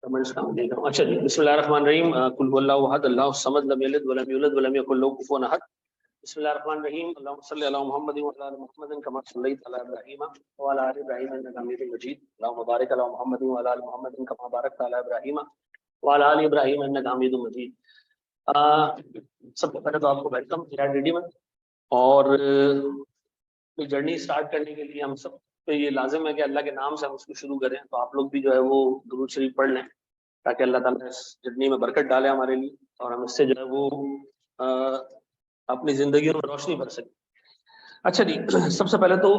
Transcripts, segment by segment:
Comments का देख रहा हूँ। अच्छा जी, बिस्मिल्लाहिर्रहमानिर्रहीम। कुल हुवल्लाहु अहद, अल्लाहु सम्मद, लम यलिद वलम यूलद वलम यकुल लहू कुफुवन अहद। बिस्मिल्लाहिर्रहमानिर्रहीम। अल्लाहुम्मा सल्लि अला मुहम्मद व अला आलि मुहम्मद कमा सल्लैता अला इब्राहीम व अला आलि इब्राहीम इन्नका हमीदुम मजीद। अल्लाहुम्मा बारिक अला मुहम्मद व अला आलि मुहम्मद कमा बारकता अला इब्राहीम व अला आलि इब्राहीम इन्नका हमीदुम मजीद। सबसे पहले तो आपको वेलकम रेडी में, और जर्नी स्टार्ट करने के लिए हम सब तो ये लाजिम है कि अल्लाह के नाम से हम उसको शुरू करें। तो आप लोग भी जो है वो दुरूद शरीफ पढ़ लें ताकि अल्लाह ताला इस जर्नी में बरकत डाले हमारे लिए, और हम इससे जो है वो अपनी जिंदगी में रोशनी भर सके। अच्छा जी, सबसे पहले तो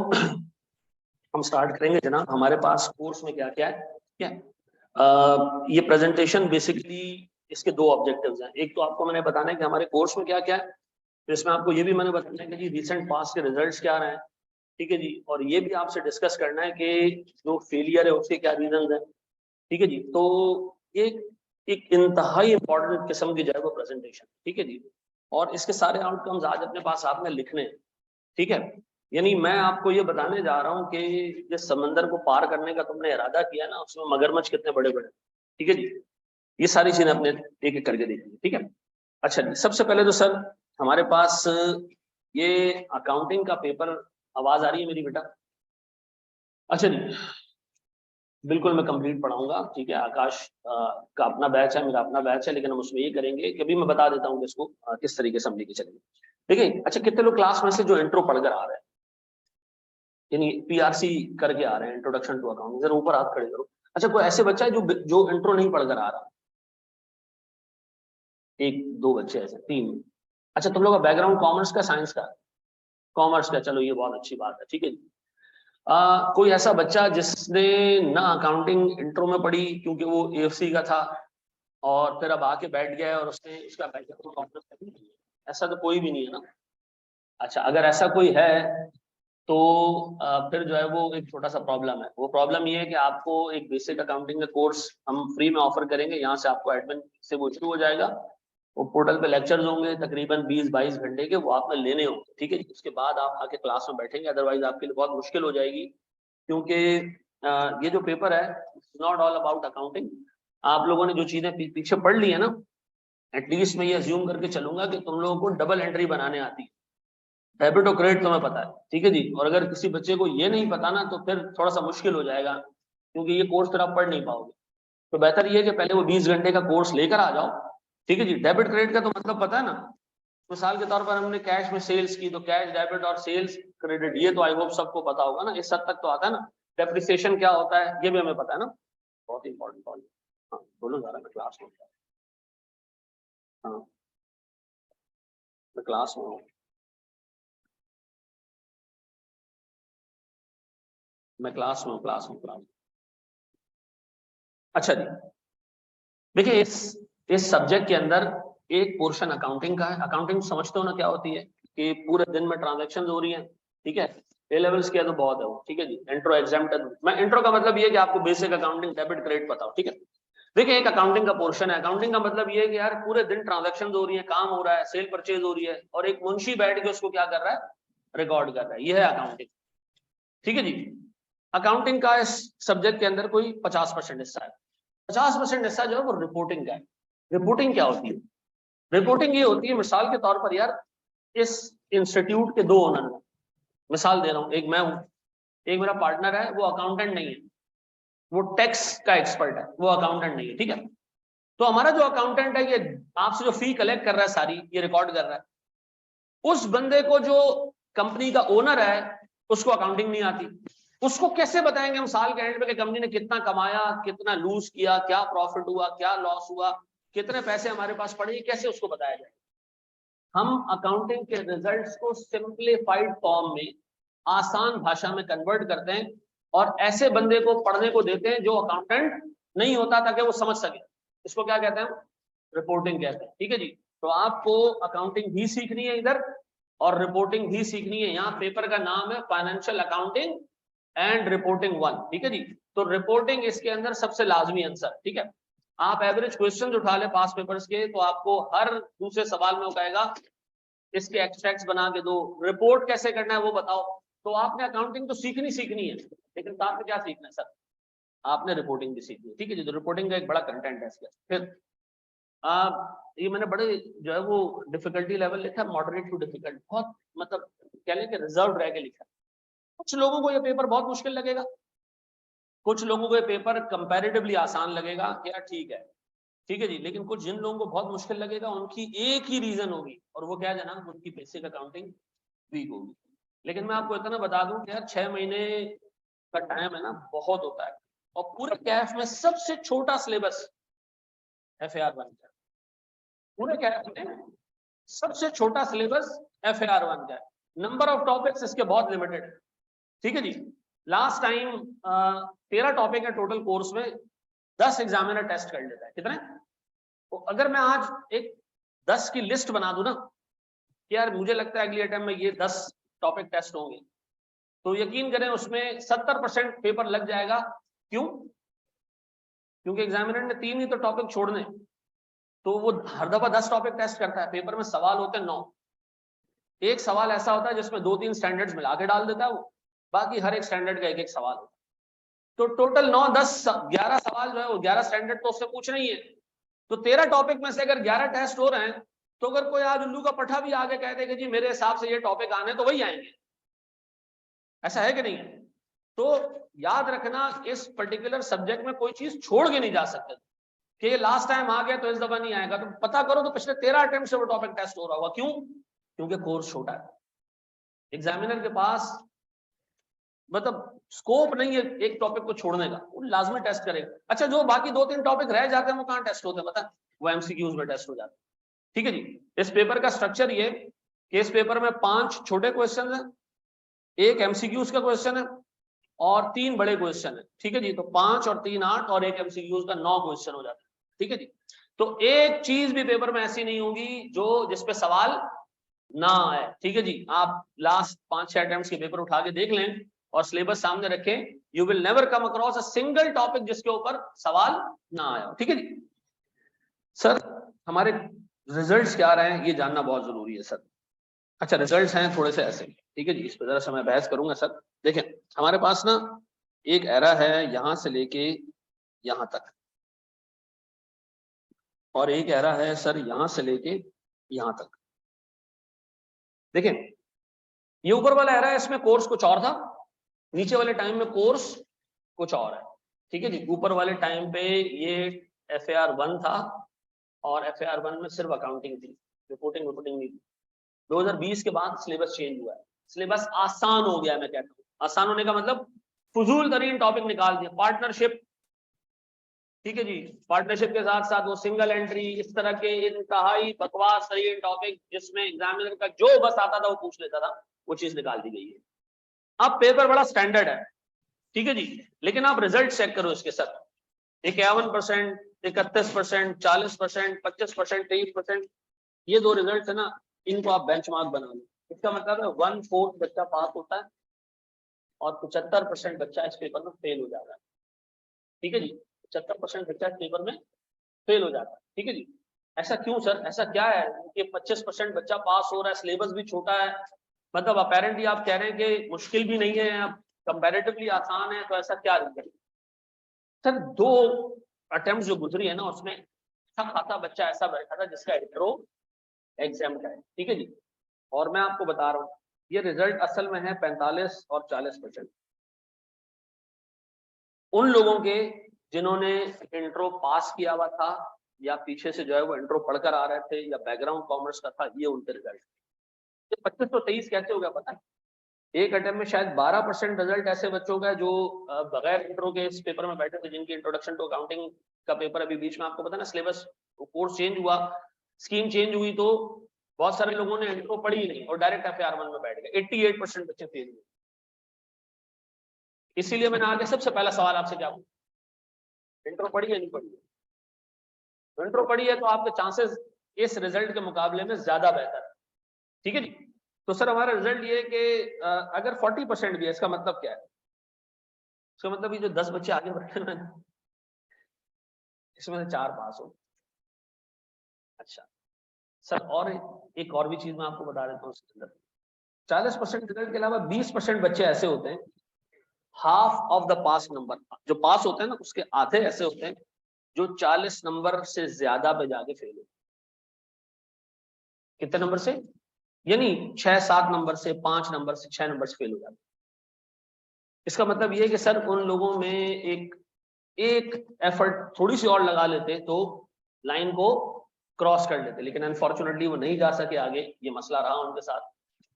हम स्टार्ट करेंगे जनाब, हमारे पास कोर्स में क्या क्या है। क्या ये प्रेजेंटेशन बेसिकली इसके दो ऑब्जेक्टिव्स हैं। एक तो आपको मैंने बताना है कि हमारे कोर्स में क्या क्या है, तो इसमें आपको ये भी मैंने बताना है कि जी रिसेंट पास के रिजल्ट्स क्या रहे हैं, ठीक है जी, और ये भी आपसे डिस्कस करना है कि जो फेलियर है उसके क्या रीजन है, ठीक है जी। तो ये एक इंतहाई इंपॉर्टेंट किस्म की जो है वो प्रेजेंटेशन, ठीक है जी, और इसके सारे आउटकम्स आज अपने पास आपने लिखने हैं, ठीक है। यानी मैं आपको ये बताने जा रहा हूँ कि जिस समंदर को पार करने का तुमने इरादा किया ना, उसमें मगरमच्छ कितने बड़े बड़े, ठीक है जी। ये सारी चीजें अपने एक एक करके देखिए, ठीक है। अच्छा जी, सबसे पहले तो सर हमारे पास ये अकाउंटिंग का पेपर, आवाज आ रही है मेरी बेटा? अच्छा जी, बिल्कुल मैं कंप्लीट पढ़ाऊंगा, ठीक है। आकाश का अपना बैच है, मेरा अपना बैच है, लेकिन हम उसमें ये करेंगे कि अभी मैं बता देता हूँ कि इसको किस तरीके से हम लेके चलेंगे, ठीक है। अच्छा, कितने लोग क्लास में से जो इंट्रो पढ़कर आ रहे हैं, यानी पीआरसी करके आ रहे हैं, इंट्रोडक्शन टू अकाउंटिंग, जरा ऊपर हाथ खड़े करो। अच्छा, कोई ऐसे बच्चा है जो जो इंट्रो नहीं पढ़कर आ रहा? एक दो बच्चे ऐसे, तीन। अच्छा, तुम लोग का बैकग्राउंड कॉमर्स का, साइंस का? कॉमर्स का, चलो ये बहुत अच्छी बात है, ठीक है। कोई ऐसा बच्चा जिसने ना अकाउंटिंग इंट्रो में पढ़ी क्योंकि वो एएफसी का था और फिर अब आके बैठ गया है और उसने उसका बैकग्राउंड कॉमर्स का भी नहीं है? ऐसा तो कोई भी नहीं है ना? अच्छा, अगर ऐसा कोई है तो फिर जो है वो एक छोटा सा प्रॉब्लम है। वो प्रॉब्लम ये है कि आपको एक बेसिक अकाउंटिंग का कोर्स हम फ्री में ऑफर करेंगे, यहाँ से आपको एडमिन से वो शुरू हो जाएगा। वो पोर्टल पे लेक्चर्स होंगे तकरीबन 20-22 घंटे के, वो आपने लेने होंगे, ठीक है। उसके बाद आप आके क्लास में बैठेंगे, अदरवाइज आपके लिए बहुत मुश्किल हो जाएगी, क्योंकि ये जो पेपर है it's not all about accounting. आप लोगों ने जो चीजें पीछे पढ़ ली है ना, एटलीस्ट मैं ये अज्यूम करके चलूंगा कि तुम लोगों को डबल एंट्री बनाने आती है, डेबिट और क्रेडिट तुम्हें पता है, ठीक है जी। और अगर किसी बच्चे को ये नहीं पता ना, तो फिर थोड़ा सा मुश्किल हो जाएगा, क्योंकि ये कोर्स फिर आप पढ़ नहीं पाओगे। तो बेहतर ये है कि पहले वो 20 घंटे का कोर्स लेकर आ जाओ, ठीक है जी। डेबिट क्रेडिट का तो मतलब पता है ना? मिसाल के तौर पर हमने कैश में सेल्स की, तो कैश डेबिट और सेल्स क्रेडिट, ये तो आई होप सबको पता होगा ना, इस हद तक तो आता है ना। डेप्रिसिएशन क्या होता है ये भी हमें पता है ना, बहुत इंपॉर्टेंट पॉइंट। हाँ बोलो जरा, मैं क्लास में। हाँ मैं क्लास में हूँ, मैं क्लास में हूँ, क्लास। अच्छा जी, देखिए इस सब्जेक्ट के अंदर एक पोर्शन अकाउंटिंग का है। अकाउंटिंग समझते हो ना क्या होती है, कि पूरे दिन में ट्रांजैक्शन हो रही है, ठीक है। ए लेवल्स किया तो बहुत है वो, ठीक है जी। इंट्रो एग्जाम, मैं इंट्रो का मतलब ये है कि आपको बेसिक अकाउंटिंग डेबिट क्रेडिट पता हो, ठीक है। देखिए एक अकाउंटिंग का पोर्शन है। अकाउंटिंग का मतलब ये है कि यार पूरे दिन ट्रांजैक्शन हो रही है, काम हो रहा है, सेल परचेज हो रही है, और एक मुंशी बैठ के उसको क्या कर रहा है, रिकॉर्ड कर रहा है। ये है अकाउंटिंग, ठीक है जी। अकाउंटिंग का इस सब्जेक्ट के अंदर कोई 50% हिस्सा है। 50% हिस्सा जो है वो रिपोर्टिंग का है। रिपोर्टिंग क्या होती है? रिपोर्टिंग ये होती है, मिसाल के तौर पर यार इस इंस्टीट्यूट के दो ओनर हैं, मिसाल दे रहा हूं, एक मैं हूं, एक मेरा पार्टनर है, वो अकाउंटेंट नहीं है, वो टैक्स का एक्सपर्ट है, वो अकाउंटेंट नहीं है, ठीक है। तो हमारा जो अकाउंटेंट है ये आपसे जो फी कलेक्ट कर रहा है सारी, ये रिकॉर्ड कर रहा है। उस बंदे को जो कंपनी का ओनर है उसको अकाउंटिंग नहीं आती, उसको कैसे बताएंगे हम साल के एंड पे कि कंपनी ने कितना कमाया, कितना लूज किया, क्या प्रॉफिट हुआ, क्या लॉस हुआ, कितने पैसे हमारे पास पड़े, कैसे उसको बताया जाए? हम अकाउंटिंग के रिजल्ट्स को सिंप्लीफाइड फॉर्म में, आसान भाषा में कन्वर्ट करते हैं और ऐसे बंदे को पढ़ने को देते हैं जो अकाउंटेंट नहीं होता, ताकि वो समझ सके। इसको क्या कहते हैं? रिपोर्टिंग कहते हैं, ठीक है जी। तो आपको अकाउंटिंग भी सीखनी है इधर और रिपोर्टिंग भी सीखनी है। यहाँ पेपर का नाम है फाइनेंशियल अकाउंटिंग एंड रिपोर्टिंग 1, ठीक है जी। तो रिपोर्टिंग इसके अंदर सबसे लाजमी आंसर, ठीक है। आप एवरेज क्वेश्चन उठा ले पास पेपर्स के, तो आपको हर दूसरे सवाल में वो कहेगा इसके एक्सट्रैक्ट्स बना के दो, रिपोर्ट कैसे करना है वो बताओ। तो आपने अकाउंटिंग तो सीखनी है, लेकिन साथ में क्या सीखना है सर? आपने रिपोर्टिंग भी सीखनी है, ठीक है जी। तो रिपोर्टिंग का एक बड़ा कंटेंट है इसका। फिर ये मैंने बड़े जो है वो डिफिकल्टी लेवल लिखा, मॉडरेट टू डिफिकल्ट, बहुत मतलब कह लें कि रिजर्व रह के लिखा। कुछ लोगों को ये पेपर बहुत मुश्किल लगेगा, कुछ लोगों को ये पेपर कंपैरेटिवली आसान लगेगा कि यार ठीक है जी। लेकिन कुछ जिन लोगों को बहुत मुश्किल लगेगा उनकी एक ही रीजन होगी, और वो क्या है जनाब, उनकी बेसिक अकाउंटिंग वीक होगी। लेकिन मैं आपको इतना बता दूं कि यार 6 महीने का टाइम है ना, बहुत होता है। और पूरे कैफ में सबसे छोटा सिलेबस FAR1 का, पूरे कैफ में सबसे छोटा सिलेबस FAR1 का है। नंबर ऑफ टॉपिक्स इसके बहुत लिमिटेड है, ठीक है जी। लास्ट टाइम 13 टॉपिक है टोटल कोर्स में, 10 एग्जामिनर टेस्ट कर लेता है। कितने? तो अगर मैं आज एक 10 की लिस्ट बना दूं ना कि यार मुझे लगता है अगली अटेम्प्ट में ये 10 टॉपिक टेस्ट होंगे, तो यकीन करें उसमें 70% पेपर लग जाएगा। क्यों? क्योंकि एग्जामिनर ने 3 ही तो टॉपिक छोड़ने, तो वो हर दफा 10 टॉपिक टेस्ट करता है। पेपर में सवाल होते हैं 9, एक सवाल ऐसा होता है जिसमें 2-3 स्टैंडर्ड्स मिला के डाल देता है वो, बाकी हर एक स्टैंडर्ड का एक सवाल होता है। तो टोटल 9, 10, 11 सवाल जो है वो 11 स्टैंडर्ड तो उससे पूछना ही है। तो 13 टॉपिक में से अगर 11 टेस्ट हो रहे हैं, तो अगर कोई आज उल्लू का पठा भी आगे कह दे कि जी मेरे हिसाब से ये टॉपिक आने, तो वही आएंगे। ऐसा है कि नहीं? तो याद रखना, इस पर्टिकुलर सब्जेक्ट में कोई चीज छोड़ के नहीं जा सकते कि ये लास्ट टाइम आ गया तो इस दफा नहीं आएगा। तो पता करो तो पिछले 13 अटेम्प्ट से वो टॉपिक टेस्ट हो रहा होगा। क्यों? क्योंकि कोर्स छोटा है, एग्जामिनर के पास मतलब स्कोप नहीं है एक टॉपिक को छोड़ने का, वो लाजमी टेस्ट करेगा। अच्छा, जो बाकी 2-3 टॉपिक रह जाते हैं वो कहाँ टेस्ट होते हैं पता है? वो MCQs में टेस्ट हो जाते हैं, ठीक है जी। इस पेपर का स्ट्रक्चर ये कि इस पेपर में 5 छोटे क्वेश्चन है, एक MCQs का क्वेश्चन है और 3 बड़े क्वेश्चन है, ठीक है जी। तो 5 और 3 8 और एक MCQs का 9 क्वेश्चन हो जाता है, ठीक है जी। तो एक चीज भी पेपर में ऐसी नहीं होगी जो जिसपे सवाल ना आए, ठीक है जी। आप लास्ट 5-6 अटेम्प्ट्स के पेपर उठा के देख लें और सिलेबस सामने रखें, you will never come across a single topic जिसके ऊपर सवाल ना आया, ठीक है जी। सर हमारे रिजल्ट्स क्या आ रहे हैं ये जानना बहुत जरूरी है सर। अच्छा, रिजल्ट्स हैं थोड़े से ऐसे, ठीक है जी। इस पर जरा सा मैं बहस करूंगा सर। देखें, हमारे पास ना एक एरा है यहां से लेके यहां तक, और एक एरा है सर यहां से लेके यहां तक। देखें, ये ऊपर वाला एरा है, इसमें कोर्स कुछ और था, नीचे वाले टाइम में कोर्स कुछ और है, ठीक है जी। ऊपर वाले टाइम पे ये FAR1 था और FAR1 में सिर्फ अकाउंटिंग थी, रिपोर्टिंग नहीं थी। 2020 के बाद सिलेबस चेंज हुआ है, सिलेबस आसान हो गया। मैं कहता हूँ आसान होने का मतलब फजूल तरीन टॉपिक निकाल दिया, पार्टनरशिप, ठीक है जी। पार्टनरशिप के साथ साथ वो सिंगल एंट्री, इस तरह के इंतहाई बकवास तरीन टॉपिक जिसमें एग्जामिनर का जो बस आता था वो पूछ लेता था, वो चीज निकाल दी गई है। अब पेपर बड़ा स्टैंडर्ड है, ठीक है जी। लेकिन आप रिजल्ट चेक करो इसके साथ, 51%, 31%, 40%, 25%, 23%, ये 2 रिजल्ट है ना, इनको आप बेंचमार्क बना लो। इसका मतलब है 1/4 बच्चा पास होता है और 75% बच्चा इस पेपर में फेल हो जाता है, ठीक है जी। 75% बच्चा इस पेपर में फेल हो जाता है, ठीक है जी। ऐसा क्यों सर? ऐसा क्या है कि 25% बच्चा पास हो रहा है, सिलेबस भी छोटा है, मतलब अपेरेंटली आप कह रहे हैं कि मुश्किल भी नहीं है, अब कंपैरेटिवली आसान है, तो ऐसा क्या रीजन? सर 2 अटेम्प्ट जो गुजरी है ना, उसमें अच्छा खासा बच्चा ऐसा बैठा था जिसका इंट्रो एग्जाम का है, ठीक है जी। और मैं आपको बता रहा हूँ ये रिजल्ट असल में है 45 और 40%। उन लोगों के जिन्होंने इंट्रो पास किया हुआ था या पीछे से जो है वो इंट्रो पढ़कर आ रहे थे या बैकग्राउंड कॉमर्स का था, ये उनके रिजल्ट। 2523 कैसे हो गया पता है? एक अटेम्प्ट में शायद 12% रिजल्ट ऐसे बच्चों का जो बगैर इंट्रो के इस पेपर में बैठे थे, जिनकी इंट्रोडक्शन टू अकाउंटिंग का पेपर अभी बीच में आपको पता ना, सिलेबस कोर्स चेंज हुआ, स्कीम चेंज हुई, तो बहुत सारे लोगों ने इंट्रो पढ़ी ही नहीं और डायरेक्ट FAR1 में बैठ गए। 88% बच्चे फेल हुए। इसीलिए मैंने आगे सबसे पहला सवाल आपसे क्या पूछा, इंट्रो पढ़ी है नहीं पढ़ी है? इंट्रो पढ़ी है तो आपके चांसेस इस रिजल्ट के मुकाबले में ज्यादा बेहतर है, ठीक है जी। तो सर हमारा रिजल्ट ये है कि अगर 40% भी है, इसका मतलब क्या है? इसका मतलब ये जो 10 बच्चे आगे बैठे हुए हैं इसमें से 4 पास हो। अच्छा सर, और एक और भी चीज मैं आपको बता देता हूँ, इसके अंदर 40% रिजल्ट के अलावा 20% बच्चे ऐसे होते हैं half of the pass number, जो पास होते हैं ना उसके आधे ऐसे होते हैं जो 40 नंबर से ज्यादा पे जाके फेल हो। कितने नंबर से? यानी 6-7 नंबर से, 5 नंबर से, 6 नंबर से फेल हो जाते। इसका मतलब ये है कि सर उन लोगों में एक एफर्ट थोड़ी सी और लगा लेते तो लाइन को क्रॉस कर लेते, लेकिन अनफॉर्चुनेटली वो नहीं जा सके आगे, ये मसला रहा उनके साथ।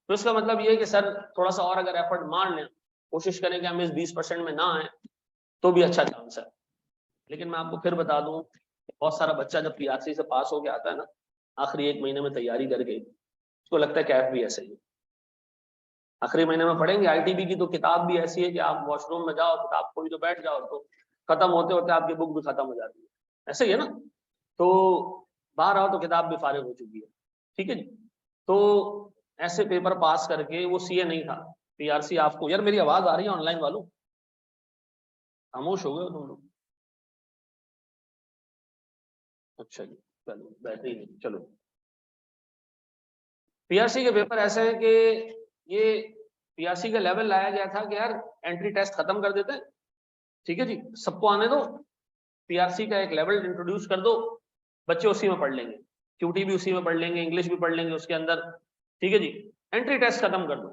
तो इसका मतलब ये है कि सर थोड़ा सा और अगर एफर्ट मार लें, कोशिश करें कि हम इस 20% में ना आए तो भी अच्छा चांस है। लेकिन मैं आपको फिर बता दूं, बहुत सारा बच्चा जब पीआरसी से पास होके आता है ना, आखिरी 1 महीने में तैयारी करके, उसको लगता है कैफ भी ऐसे ही। आखिरी महीने में पढ़ेंगे आईटीबी की तो किताब भी ऐसी है कि आप वॉशरूम में जाओ, किताब खोल तो बैठ जाओ, तो खत्म होते होते आपकी बुक भी खत्म हो जाती है, ऐसे ही है ना। तो बाहर आओ तो किताब भी फारिग हो चुकी है, ठीक है जी। तो ऐसे पेपर पास करके, वो सीए नहीं था, पीआरसी आपको, यार मेरी आवाज आ रही है ऑनलाइन वालों? खामोश हो गए तुम लोग? अच्छा जी, चलो बैटरी नहीं, चलो। पीआरसी के पेपर ऐसे हैं कि ये पीआरसी का लेवल लाया गया था कि यार एंट्री टेस्ट खत्म कर देते हैं, ठीक है जी, सबको आने दो, पीआरसी का एक लेवल इंट्रोड्यूस कर दो, बच्चे उसी में पढ़ लेंगे, क्यूटी भी उसी में पढ़ लेंगे, इंग्लिश भी पढ़ लेंगे उसके अंदर, ठीक है जी, एंट्री टेस्ट खत्म कर दो।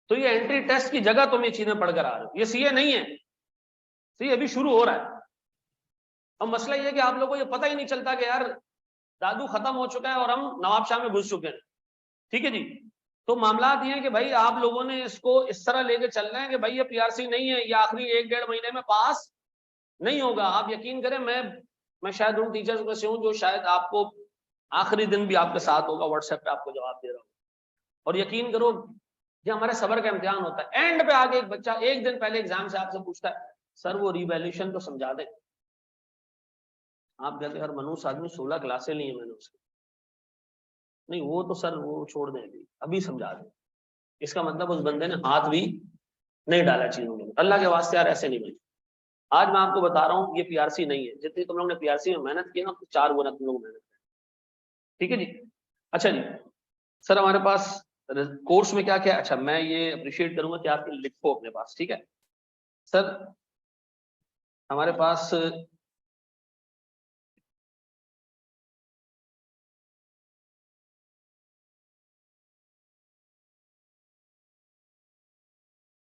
तो ये एंट्री टेस्ट की जगह तुम ये चीजें पढ़कर आ रहे हो, ये सीए नहीं है, सीए अभी शुरू हो रहा है। अब मसला ये है कि आप लोगों को ये पता ही नहीं चलता कि यार दादू खत्म हो चुका है और हम नवाबशाह में घुस चुके हैं, ठीक है जी। तो मामला ये है कि भाई आप लोगों ने इसको इस तरह लेके चल रहे हैं कि भाई ये पीआरसी नहीं है, ये आखिरी 1-1.5 महीने में पास नहीं होगा। आप यकीन करें, मैं शायद उन टीचर्स में से हूं जो शायद आपको आखिरी दिन भी आपके साथ होगा, व्हाट्सएप पे आपको जवाब दे रहा हूँ। और यकीन करो, ये हमारे सबर का इम्तिहान होता है, एंड पे आके एक बच्चा एक दिन पहले एग्जाम से आपसे पूछता है सर वो रिवैल्यूएशन तो समझा दे। आप कहते हैं हर मनुष्य आदमी 16 क्लासे ली है मैंने उसकी, नहीं वो तो सर वो छोड़ दें, अभी समझा दें। इसका मतलब उस बंदे ने हाथ भी नहीं डाला चीजों में। अल्लाह के वास्ते यार ऐसे नहीं बने। आज मैं आपको बता रहा हूँ ये पीआरसी नहीं है, जितनी तुम लोग ने पीआरसी में मेहनत की ना, तो 4 गुना तुम लोग मेहनत करें, ठीक है जी। अच्छा जी, सर हमारे पास कोर्स में क्या क्या है? अच्छा, मैं ये अप्रिशिएट करूंगा कि आप लिखो अपने पास, ठीक है सर। हमारे पास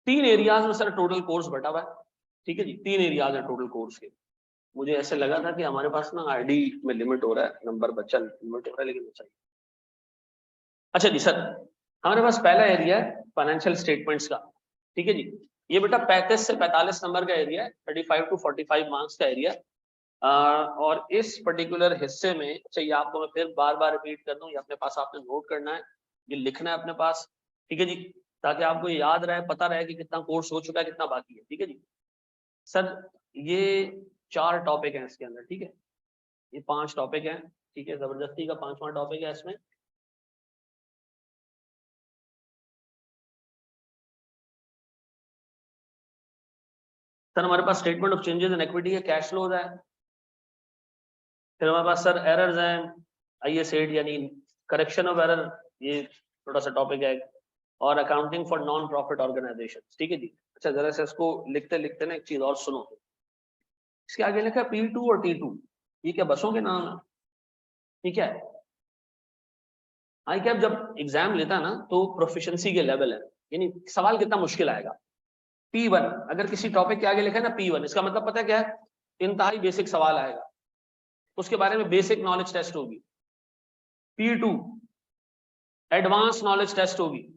3 एरियाज में सर टोटल कोर्स बटा हुआ है, ठीक है जी, 3 एरियाज है टोटल कोर्स के। मुझे ऐसे लगा था कि हमारे पास ना आईडी में लिमिट हो रहा है, नंबर बच्चा लिमिट हो रहा है, लेकिन अच्छा। अच्छा जी सर, हमारे पास पहला एरिया है फाइनेंशियल स्टेटमेंट्स का, ठीक है जी। ये बेटा 35 से 45 नंबर का एरिया है, 35 to 45 मार्क्स का एरिया। और इस पर्टिकुलर हिस्से में, अच्छा ये आपको मैं फिर बार बार रिपीट कर दूं, ये अपने पास आपने नोट करना है, ये लिखना है अपने पास, ठीक है जी, ताकि आपको याद रहे, पता रहे कि कितना कोर्स हो चुका है, कितना बाकी है, ठीक है जी। सर ये 4 टॉपिक हैं इसके अंदर, ठीक है, ये 5 टॉपिक हैं, ठीक है, जबरदस्ती का 5वां टॉपिक है इसमें। सर हमारे पास statement of changes in equity है, कैश फ्लोज है। फिर हमारे पास सर एरर्स हैं, IS8 यानी करेक्शन ऑफ एरर, ये छोटा सा टॉपिक है। और accounting for non profit organisation, ठीक है जी। अच्छा जरा से इसको लिखते लिखते ना एक चीज और सुनो, इसके आगे लिखा है P2 और T2, ये क्या बसों के नाम है? ठीक है, आई कैप जब एग्जाम लेता है ना तो प्रोफिशिएंसी के लेवल है, यानी सवाल कितना मुश्किल आएगा। P1 अगर किसी टॉपिक के आगे लिखा है ना P1, इसका मतलब पता है क्या है? इंतहाई बेसिक सवाल आएगा, उसके बारे में बेसिक नॉलेज टेस्ट होगी। P2 एडवांस नॉलेज टेस्ट होगी।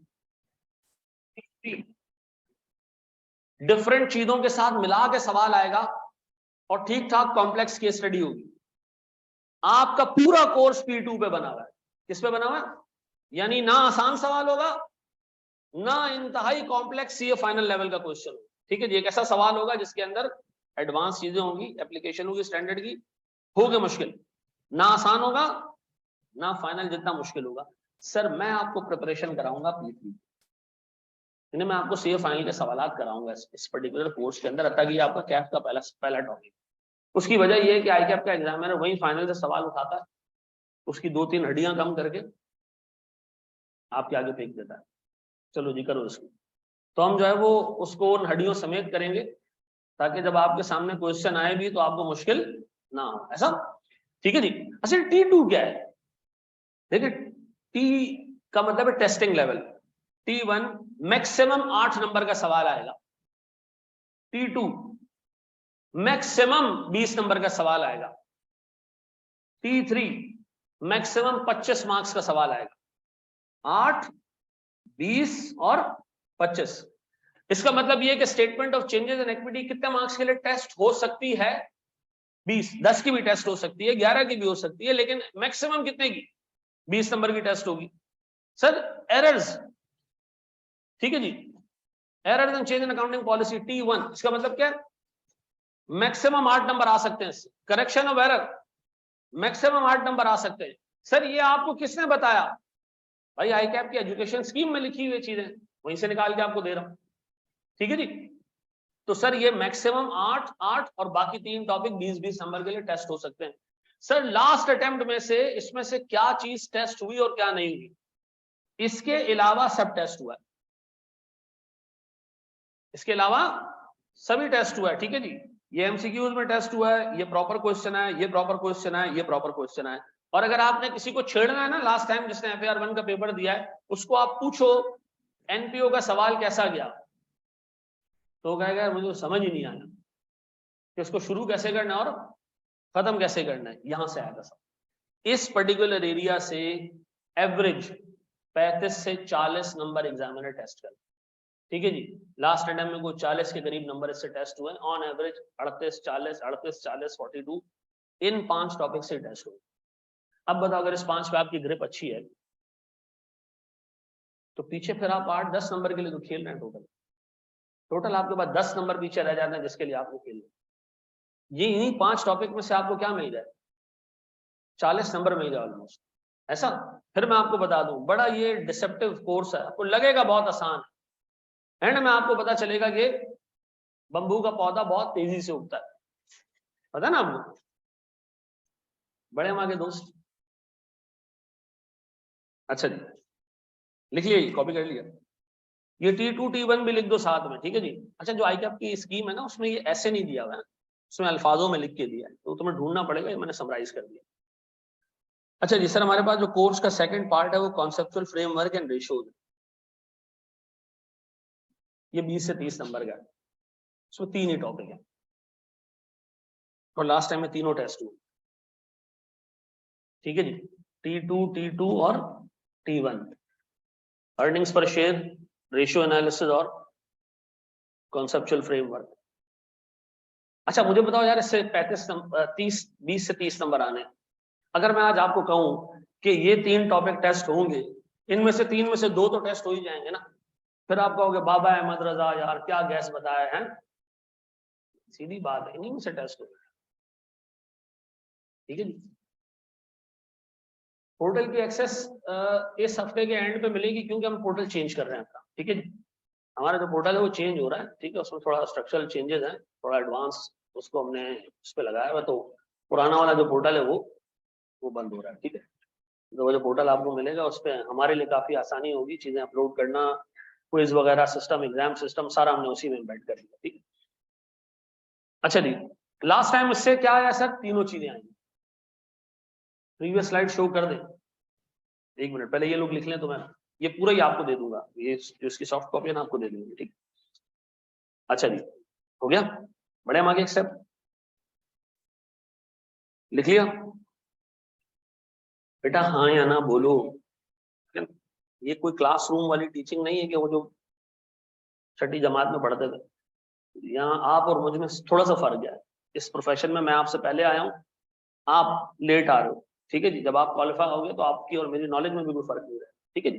डिफरेंट चीजों के साथ मिला के सवाल आएगा और ठीक ठाक कॉम्प्लेक्स केस स्टडी होगी। आपका पूरा कोर्स P2 पे बना हुआ है। किस पे बना हुआ है? यानी ना आसान सवाल होगा, ना इंतहाई कॉम्प्लेक्स सीए फाइनल लेवल का क्वेश्चन होगा, ठीक है जी। एक ऐसा सवाल होगा जिसके अंदर एडवांस चीजें होंगी, एप्लीकेशन होगी स्टैंडर्ड की, होगी मुश्किल, ना आसान होगा ना फाइनल जितना मुश्किल होगा। सर मैं आपको प्रिपरेशन कराऊंगा P3, मैं आपको सीए फाइनल के सवाल कराऊंगा इस पर्टिकुलर कोर्स के अंदर, ताकि आपका कैफ का पहला टॉपिक। उसकी वजह यह है कि आई कैप का एग्जामिनर वही फाइनल से सवाल उठाता है, उसकी 2-3 हड्डियां कम करके आपके आगे फेंक देता है, चलो जी करो इसको। तो हम जो है वो उसको उन हड्डियों समेत करेंगे ताकि जब आपके सामने क्वेश्चन आए भी तो आपको मुश्किल ना हो, ऐसा। ठीक है जी। अच्छा T2 क्या है? देखिए टी का मतलब है testing level. T1 maximum 8 number का सवाल आएगा, T2 मैक्सिमम 20 नंबर का सवाल आएगा, T3 मैक्सिमम 25 मार्क्स का सवाल आएगा। 8, 20 और 25। इसका मतलब ये है कि statement of changes in equity कितने मार्क्स के लिए टेस्ट हो सकती है? 20। 10 की भी टेस्ट हो सकती है, 11 की भी हो सकती है, लेकिन मैक्सिमम कितने की? 20 नंबर की टेस्ट होगी। सर एरर्स, ठीक है जी, errors and change in accounting policy T1, इसका मतलब क्या है? मैक्सिमम 8 नंबर आ सकते हैं। Correction of error maximum 8 number आ सकते हैं। सर ये आपको किसने बताया? भाई ICAP की एजुकेशन स्कीम में लिखी हुई चीजें, वहीं से निकाल के आपको दे रहा हूं। ठीक है जी। तो सर ये मैक्सिमम 8, 8 और बाकी 3 टॉपिक 20-20 नंबर के लिए टेस्ट हो सकते हैं। सर लास्ट अटेम्प्ट में से इसमें से क्या चीज टेस्ट हुई और क्या नहीं हुई? इसके अलावा सब टेस्ट हुआ है, इसके अलावा सभी टेस्ट हुआ है। ठीक है जी। ये MCQs में टेस्ट हुआ है, ये प्रॉपर क्वेश्चन है, ये प्रॉपर क्वेश्चन है, ये प्रॉपर क्वेश्चन है। और अगर आपने किसी को छेड़ना है ना, लास्ट टाइम जिसने FAR 1 का पेपर दिया है उसको आप पूछो NPO का सवाल कैसा गया, तो कहेगा मुझे समझ ही नहीं आया कि उसको शुरू कैसे करना है और खत्म कैसे करना है। यहां से आएगा सब। इस पर्टिकुलर एरिया से एवरेज 35 से 40 नंबर एग्जामिनर टेस्ट कर। ठीक है जी। लास्ट अटेम्प्ट में कोई 40 के करीब नंबर इससे टेस्ट हुए, ऑन एवरेज 38, 40, 38, 40, 42 इन 5 टॉपिक से टेस्ट हुए। अब बताओ अगर इस 5 पे आपकी ग्रिप अच्छी है तो पीछे फिर आप 8-10 नंबर के लिए तो खेल रहे हैं। टोटल आपके पास 10 नंबर पीछे रह जाते हैं जिसके लिए आपको खेलना। ये इन्हीं 5 टॉपिक में से आपको क्या मिल जाए? 40 नंबर मिल जाए ऑलमोस्ट, ऐसा। फिर मैं आपको बता दूं, बड़ा ये डिसेप्टिव कोर्स है, आपको लगेगा बहुत आसान, एंड में आपको पता चलेगा कि बंबू का पौधा बहुत तेजी से उगता है। पता ना आपको, बड़े माँ के दोस्त। अच्छा जी, लिख लिया, कॉपी कर लिया। ये T2 T1 भी लिख दो साथ में, ठीक है जी। अच्छा जो ICAP की स्कीम है ना, उसमें ये ऐसे नहीं दिया हुआ है, उसमें अल्फाजों में लिख के दिया है, तो तुम्हें ढूंढना पड़ेगा, ये मैंने समराइज कर दिया। अच्छा जी सर, हमारे पास जो कोर्स का सेकंड पार्ट है वो कॉन्सेप्चुअल फ्रेमवर्क एंड रेशियोज, ये 20 से 30 नंबर का है। इसमें 3 ही टॉपिक है और लास्ट टाइम में तीनों टेस्ट हुए। ठीक है जी। T2 और T1, अर्निंग्स पर शेयर, रेशियो एनालिसिस और कॉन्सेप्चुअल फ्रेमवर्क। अच्छा मुझे बताओ यार, इससे 20 से 30 नंबर आने, अगर मैं आज आपको कहूं कि ये 3 टॉपिक टेस्ट होंगे, इनमें से 3 में से 2 तो टेस्ट हो ही जाएंगे ना, फिर आप कहोगे बाबा अहमद रजा यार क्या गैस बताया है। सीधी बात है, इन्हीं में से टेस्ट होगा। ठीक है जी। पोर्टल की एक्सेस इस हफ्ते के एंड पे मिलेगी, क्योंकि हम पोर्टल चेंज कर रहे हैं अपना। ठीक है जी। हमारा जो पोर्टल है वो चेंज हो रहा है, ठीक है, उसमें थोड़ा स्ट्रक्चरल चेंजेस हैं, थोड़ा एडवांस उसको हमने उस पर लगाया हुआ, तो पुराना वाला जो पोर्टल है वो बंद हो रहा है। ठीक है, तो वो जो पोर्टल आपको मिलेगा उस पर हमारे लिए काफी आसानी होगी, चीजें अपलोड करना, क्विज वगैरह सिस्टम, एग्जाम सिस्टम सारा हमने उसी में एम्बेड कर दिया। ठीक है। अच्छा जी, लास्ट टाइम इससे क्या आया सर? तीनों चीजें आई। प्रीवियस स्लाइड शो कर दे, 1 मिनट पहले ये लोग लिख लें तो मैं ये पूरा ही आपको दे दूंगा, ये जो इसकी सॉफ्ट कॉपी है ना आपको दे दूंगी। ठीक। अच्छा जी, हो गया, बड़े हम आगे एक स्टेप लिख लिया बेटा, हाँ या ना बोलो। ये कोई क्लासरूम वाली टीचिंग नहीं है कि वो जो छठी जमात में पढ़ते थे। यहाँ आप और मुझ में थोड़ा सा फर्क है, इस प्रोफेशन में मैं आपसे पहले आया हूँ, आप लेट आ रहे हो। ठीक है जी, जब आप क्वालिफाई हो गए तो आपकी और मेरी नॉलेज में भी कोई फर्क नहीं रहा। ठीक है जी,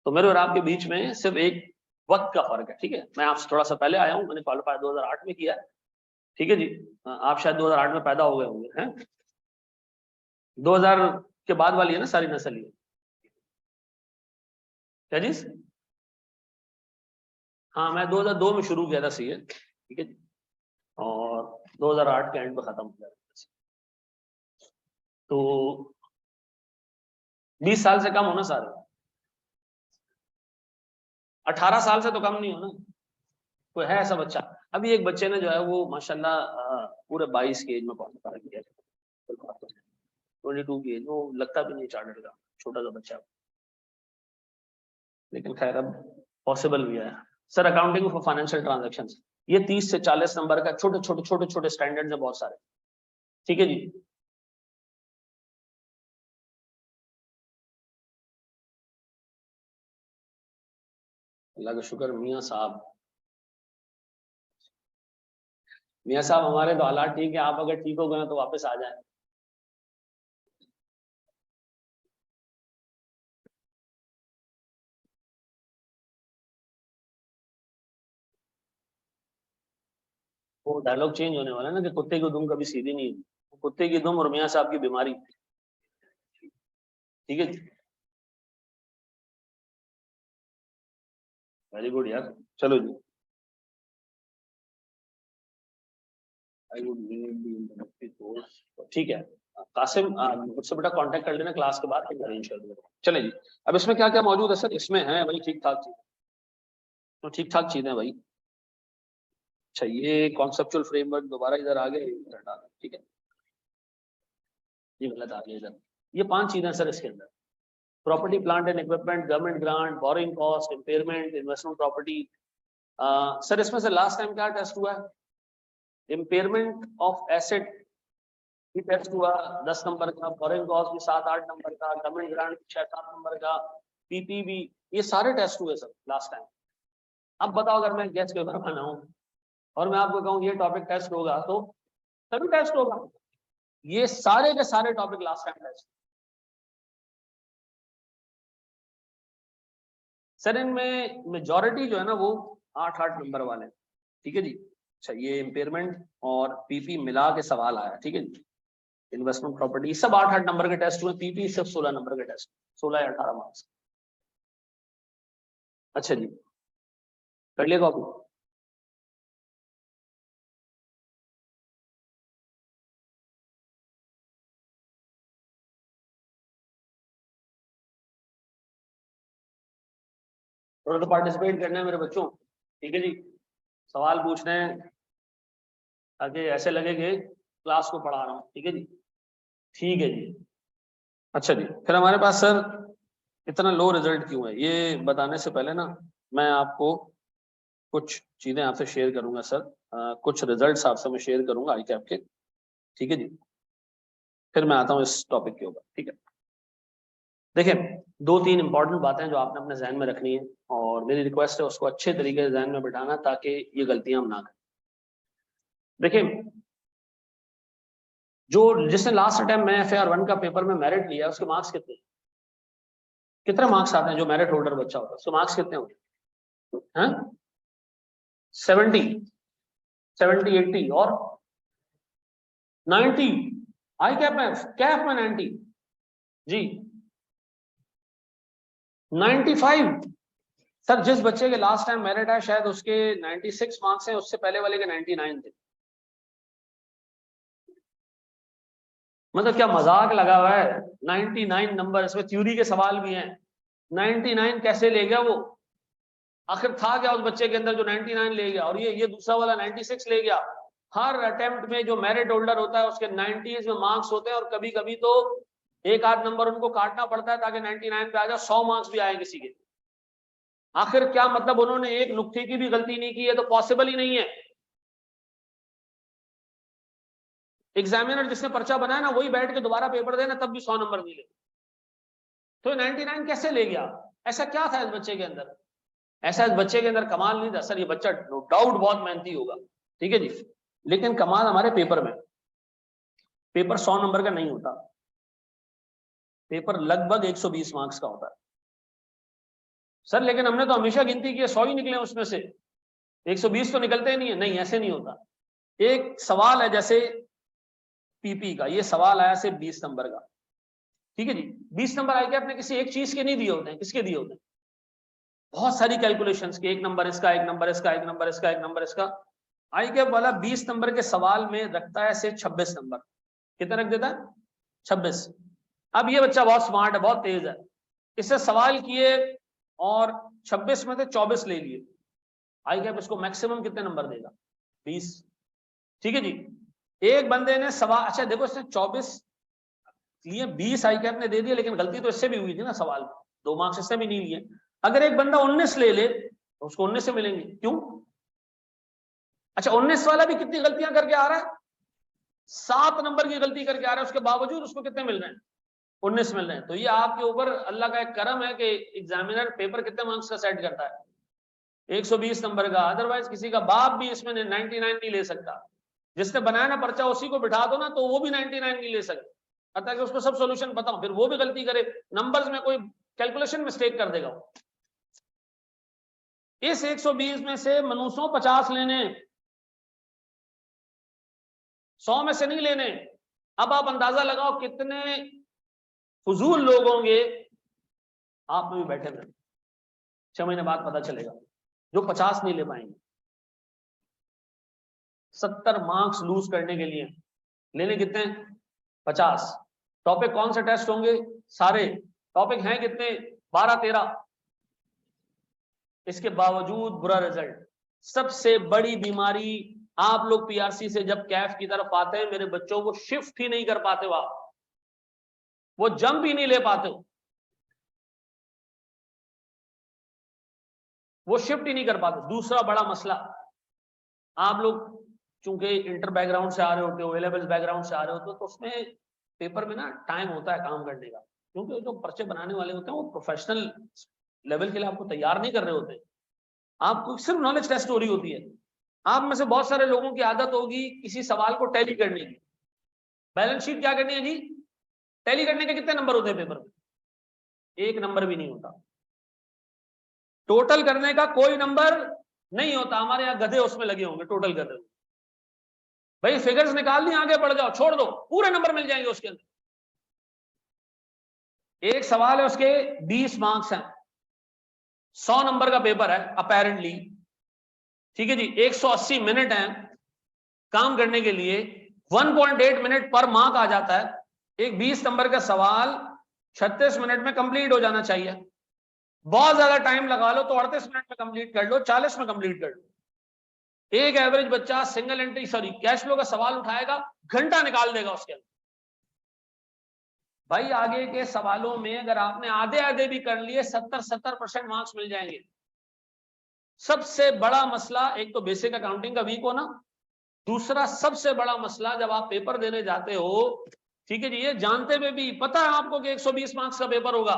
तो मेरे और आपके बीच में सिर्फ एक वक्त का फर्क है। ठीक है, मैं आपसे थोड़ा सा पहले आया हूँ, मैंने क्वालिफाई 2008 में किया है। ठीक है जी, आप शायद 2008 में पैदा हो गए होंगे हैं, 2000 के बाद वाली है ना सारी नस्ल ये, क्या जी? हाँ मैं 2002 में शुरू किया था सीए। ठीक है जी, और 2008 के एंड में खत्म किया। तो 20 साल से कम होना सारे, 18 साल से तो कम नहीं हो ना, कोई है ऐसा बच्चा? अभी एक बच्चे ने जो है वो माशाल्लाह पूरे 22 की एज में पास किया, 22 की एज, वो लगता भी नहीं चार्टर्ड का, छोटा सा बच्चा, लेकिन खैर अब पॉसिबल भी है। Sir accounting for financial transactions, ये 30 से 40 नंबर का छोटे छोटे स्टैंडर्ड है बहुत सारे, ठीक है जी। अल्लाह का शुक्र। मियाँ साहब हमारे तो हालात ठीक है, आप अगर ठीक हो गए तो वापस आ जाए। वो डायलॉग चेंज होने वाला है ना कि कुत्ते की दुम कभी सीधी नहीं है, कुत्ते की दुम और मियाँ साहब की बीमारी, ठीक है जी। वेरी गुड यार, चलो जी। आई वुड ठीक है कासिम, मुझसे बेटा कांटेक्ट कर लेना क्लास के बाद, अरेंज कर दूंगा। चले जी, अब इसमें क्या क्या मौजूद है सर? इसमें है भाई ठीक ठाक चीज, तो ठीक ठाक चीजें भाई। अच्छा ये कॉन्सेप्चुअल फ्रेमवर्क दोबारा इधर आ गए, ठीक है, ये गलत आ गया इधर। ये 5 चीजें सर इसके अंदर, property plant and equipment, government grant, borrowing cost, impairment, investment property. Sir इसमें से लास्ट टाइम क्या टेस्ट हुआ है? इम्पेयरमेंट ऑफ एसेट भी टेस्ट हुआ 10 नंबर का, फॉरेन कॉस्ट भी 7-8 नंबर का, गवर्नमेंट ग्रांट 6-7 नंबर का, पीपीबी, ये सारे टेस्ट हुए सर लास्ट टाइम। अब बताओ अगर मैं गेस्ट पेपर बनाऊं और मैं आपको कहूं ये टॉपिक टेस्ट होगा, तो तभी टेस्ट होगा। ये सारे के सारे topic last time test. Sir इनमें मेजॉरिटी जो है ना वो 8-8 नंबर वाले, ठीक है जी। अच्छा ये इम्पेयरमेंट और पीपी मिला के सवाल आया, ठीक है जी। इन्वेस्टमेंट प्रॉपर्टी सब 8-8 नंबर के टेस्ट हुए, पीपी सिर्फ 16 नंबर के टेस्ट, 16 या 18 मार्क्स। अच्छा जी, कर लिया कॉपी? थोड़ा तो पार्टिसिपेट करना है मेरे बच्चों, ठीक है जी। सवाल पूछ रहे हैं ताकि ऐसे लगे कि क्लास को पढ़ा रहा हूँ, ठीक है जी। ठीक है जी। अच्छा जी, फिर हमारे पास सर इतना लो रिजल्ट क्यों है, ये बताने से पहले ना मैं आपको कुछ चीजें आपसे शेयर करूंगा सर। कुछ रिजल्ट्स आपसे मैं शेयर करूंगा आई कैप के, ठीक है जी। फिर मैं आता हूँ इस टॉपिक के ऊपर, ठीक है। देखिए 2-3 इंपॉर्टेंट बातें जो आपने अपने जहन में रखनी है, और मेरी रिक्वेस्ट है उसको अच्छे तरीके से जहन में बिठाना ताकि ये गलतियां हम ना करें। देखिए जो जिसने लास्ट टाइम में FAR 1 का पेपर में मेरिट लिया उसके मार्क्स कितने, कितने मार्क्स आते हैं? जो मेरिट होल्डर बच्चा होता है उसके मार्क्स कितने होते हैं? 70, 70, 80 और 90? आई कैप में 90 जी, 95। सर जिस बच्चे के लास्ट टाइम मेरिट है शायद उसके 96 मार्क्स हैं, उससे पहले वाले के 99 थे। मतलब क्या मजाक लगा हुआ है? 99 नंबर, इसमें थ्योरी के सवाल भी हैं। 99 कैसे ले गया वो? आखिर था क्या उस बच्चे के अंदर जो 99 ले गया? और ये दूसरा वाला 96 ले गया। हर अटेम्प्ट में जो मेरिट होल्डर होता है उसके 90s में मार्क्स होते हैं, और कभी कभी तो एक आध नंबर उनको काटना पड़ता है ताकि 99 पे आ जाए, 100 मार्क्स भी आए किसी के। आखिर क्या मतलब? उन्होंने एक नुक्ते की भी गलती नहीं की है तो पॉसिबल ही नहीं है। एग्जामिनर जिसने पर्चा बनाया ना वही बैठ के दोबारा पेपर देना तब भी 100 नंबर मिले, तो 99 कैसे ले गया? ऐसा क्या था इस बच्चे के अंदर? ऐसा इस बच्चे के अंदर कमाल नहीं था सर, ये बच्चा नो डाउट बहुत मेहनती होगा, ठीक है जी। लेकिन कमाल हमारे पेपर में, पेपर 100 नंबर का नहीं होता, पेपर लगभग 120 मार्क्स का होता है सर। लेकिन हमने तो हमेशा गिनती की है 100 ही निकले उसमें से, 120 तो निकलते ही नहीं है। नहीं ऐसे नहीं होता। एक सवाल है जैसे पीपी का, ये सवाल आया सिर्फ 20 नंबर का, ठीक है जी। 20 नंबर आए आपने किसी एक चीज के नहीं दिए होते हैं, किसके दिए होते हैं? बहुत सारी कैलकुलेशंस के, एक नंबर इसका, एक नंबर इसका, एक नंबर इसका, एक नंबर इसका। आई कैप वाला 20 नंबर के सवाल में रखता है सिर्फ 26 नंबर। कितना रख देता है? 26। अब ये बच्चा बहुत स्मार्ट है, बहुत तेज है, इससे सवाल किए और 26 में से 24 ले लिए, आई कैप इसको मैक्सिमम कितने नंबर देगा? 20। ठीक है जी। एक बंदे ने सवाल, अच्छा देखो इसने 24 लिए, 20 आई कैप ने दे दिया, लेकिन गलती तो इससे भी हुई थी ना, सवाल 2 मार्क्स इससे भी नहीं लिए। अगर एक बंदा 19 ले ले तो उसको 19 से मिलेंगे, क्यों? अच्छा 19 वाला भी कितनी गलतियां करके आ रहा है? 7 नंबर की गलती करके आ रहा है, उसके बावजूद उसको कितने मिल रहे हैं? 19 मिल रहे हैं। तो ये आपके ऊपर अल्लाह का एक करम है कि एग्जामिनर पेपर कितने मार्क्स का सेट करता है? 120 नंबर का। अदरवाइज किसी का बाप भी इसमें 99 नहीं ले सकता। जिसने बनाया ना पर्चा, उसी को बिठा दो ना तो वो भी 99 नहीं ले सकता, अतः कि उसको सब सॉल्यूशन पता हो, फिर वो भी गलती करे, नंबर्स में कोई कैलकुलेशन मिस्टेक कर देगा। इस 120 में से मनुष्यों 50 लेने, 100 में से नहीं लेने। अब आप अंदाजा लगाओ कितने फजूल लोग होंगे, आप में भी बैठे हुए, 6 महीने बाद पता चलेगा, जो 50 नहीं ले पाएंगे। 70 मार्क्स लूज करने के लिए लेने कितने? 50। टॉपिक कौन से टेस्ट होंगे? सारे टॉपिक हैं कितने? 12-13। इसके बावजूद बुरा रिजल्ट। सबसे बड़ी बीमारी, आप लोग पीआरसी से जब कैफ की तरफ आते हैं, मेरे बच्चों को शिफ्ट ही नहीं कर पाते हो आप, वो जंप ही नहीं ले पाते हो, वो शिफ्ट ही नहीं कर पाते। दूसरा बड़ा मसला, आप लोग चूंकि इंटर बैकग्राउंड से आ रहे होते हो, ए लेवल्स बैकग्राउंड से आ रहे होते हो, तो उसमें पेपर में ना टाइम होता है काम करने का, क्योंकि जो पर्चे बनाने वाले होते हैं वो प्रोफेशनल लेवल के लिए आपको तैयार नहीं कर रहे होते, आपको सिर्फ नॉलेज टेस्ट हो रही होती है। आप में से बहुत सारे लोगों की आदत होगी किसी सवाल को टैली करने की। बैलेंस शीट क्या करनी है जी? टैली करने के कितने नंबर होते हैं पेपर में? 1 नंबर भी नहीं होता। टोटल करने का कोई नंबर नहीं होता। हमारे यहाँ गधे उसमें लगे होंगे टोटल कर रहे हो, भाई फिगर्स निकाल दी, आगे बढ़ जाओ, छोड़ दो, पूरे नंबर मिल जाएंगे उसके अंदर। एक सवाल है उसके 20 मार्क्स हैं, 100 नंबर का पेपर है अपेरेंटली, ठीक है जी। 180 मिनट हैं काम करने के लिए, 1.8 मिनट पर मार्क आ जाता है। एक 20 नंबर का सवाल 36 मिनट में कंप्लीट हो जाना चाहिए। बहुत ज्यादा टाइम लगा लो तो 38 मिनट में कंप्लीट कर लो, 40 में कंप्लीट कर लो। एक एवरेज बच्चा सिंगल एंट्री कैश फ्लो का सवाल उठाएगा, घंटा निकाल देगा उसके अंदर। भाई आगे के सवालों में अगर आपने आधे आधे भी कर लिए, 70% मार्क्स मिल जाएंगे। सबसे बड़ा मसला, एक तो बेसिक अकाउंटिंग का वीक होना, दूसरा सबसे बड़ा मसला जब आप पेपर देने जाते हो, ठीक है जी, ये जानते हुए भी पता है आपको कि 120 मार्क्स का पेपर होगा,